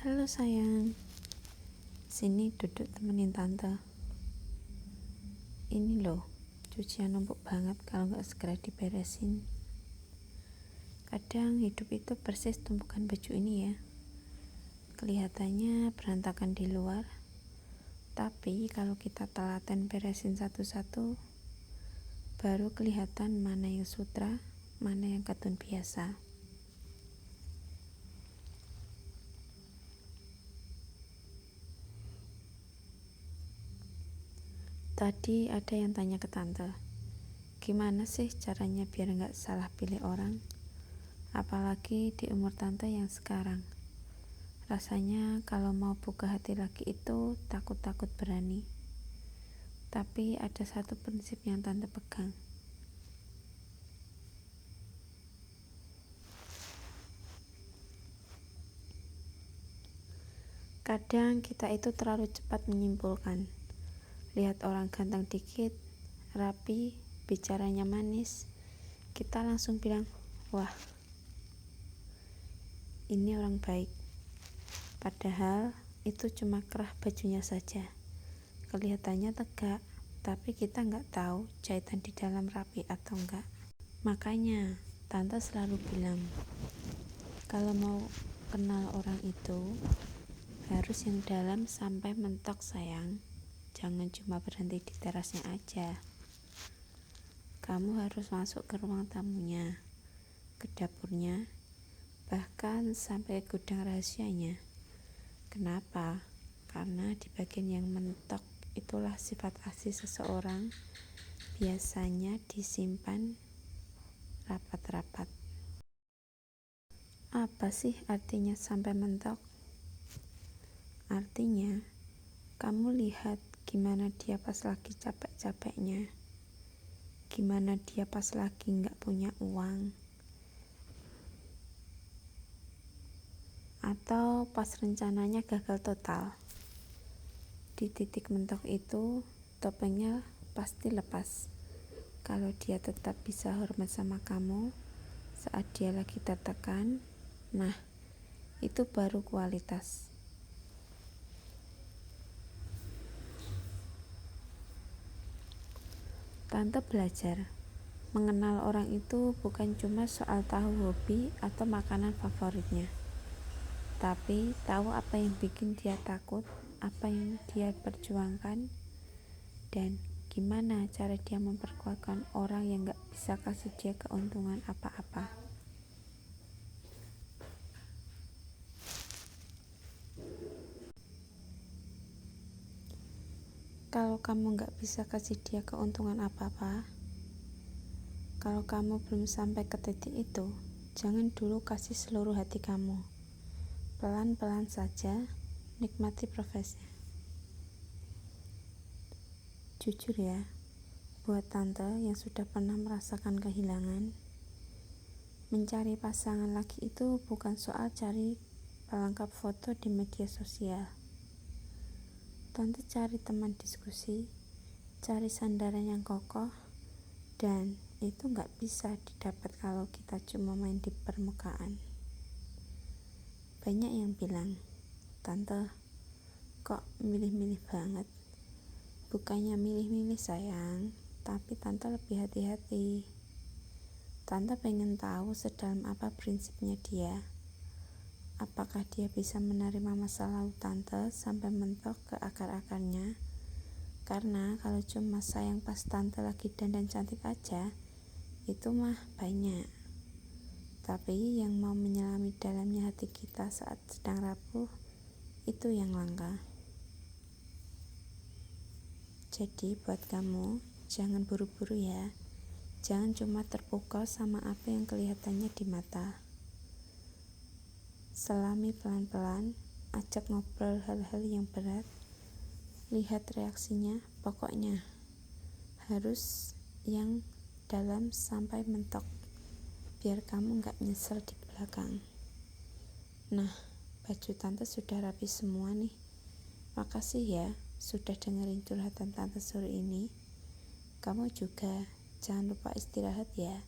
Halo sayang, sini duduk temenin tante. Ini loh, cucian numpuk banget kalau gak segera diberesin. Kadang hidup itu persis tumpukan baju ini ya. Kelihatannya berantakan di luar, tapi kalau kita telaten beresin satu-satu, baru kelihatan mana yang sutra, mana yang katun biasa. Tadi ada yang tanya ke tante, gimana sih caranya biar gak salah pilih orang? Apalagi di umur tante yang sekarang. Rasanya kalau mau buka hati lagi itu takut-takut berani. Tapi ada satu prinsip yang tante pegang. Kadang kita itu terlalu cepat menyimpulkan. Lihat orang ganteng dikit, rapi, bicaranya manis, kita langsung bilang, wah, ini orang baik. Padahal itu cuma kerah bajunya saja. Kelihatannya tegak, tapi kita nggak tahu jahitan di dalam rapi atau enggak. Makanya tante selalu bilang, kalau mau kenal orang itu harus yang dalam sampai mentok sayang. Jangan cuma berhenti di terasnya aja. Kamu harus masuk ke ruang tamunya, ke dapurnya, bahkan sampai ke gudang rahasianya. Kenapa? Karena di bagian yang mentok itulah sifat asli seseorang biasanya disimpan rapat-rapat. Apa sih artinya sampai mentok? Artinya, kamu lihat gimana dia pas lagi capek-capeknya, gimana dia pas lagi nggak punya uang, atau pas rencananya gagal total. Di titik mentok itu, topengnya pasti lepas. Kalau dia tetap bisa hormat sama kamu saat dia lagi tertekan, nah itu baru kualitas. Tante belajar, mengenal orang itu bukan cuma soal tahu hobi atau makanan favoritnya, tapi tahu apa yang bikin dia takut, apa yang dia perjuangkan, dan gimana cara dia memperkuatkan orang yang gak bisa kasih dia keuntungan apa-apa. Kalau kamu gak bisa kasih dia keuntungan apa-apa, kalau kamu belum sampai ke titik itu, jangan dulu kasih seluruh hati kamu. Pelan-pelan saja, nikmati prosesnya. Jujur ya, buat tante yang sudah pernah merasakan kehilangan, mencari pasangan lagi itu bukan soal cari pelengkap foto di media sosial. Tante cari teman diskusi, cari sandaran yang kokoh, dan itu gak bisa didapat kalau kita cuma main di permukaan. Banyak yang bilang, tante, kok milih-milih banget? Bukannya milih-milih sayang, tapi tante lebih hati-hati. Tante pengen tahu sedalam apa prinsipnya dia. Apakah dia bisa menerima masa lalu tante sampai mentok ke akar-akarnya? Karena kalau cuma sayang pas tante lagi dandan cantik aja, itu mah banyak. Tapi yang mau menyelami dalamnya hati kita saat sedang rapuh, itu yang langka. Jadi buat kamu, jangan buru-buru ya. Jangan cuma terpukau sama apa yang kelihatannya di mata. Selami pelan-pelan, ajak ngobrol hal-hal yang berat, lihat reaksinya, pokoknya harus yang dalam sampai mentok, biar kamu gak nyesel di belakang. Nah, baju tante sudah rapi semua nih. Makasih ya, sudah dengerin curhatan tante sore ini. Kamu juga, jangan lupa istirahat ya.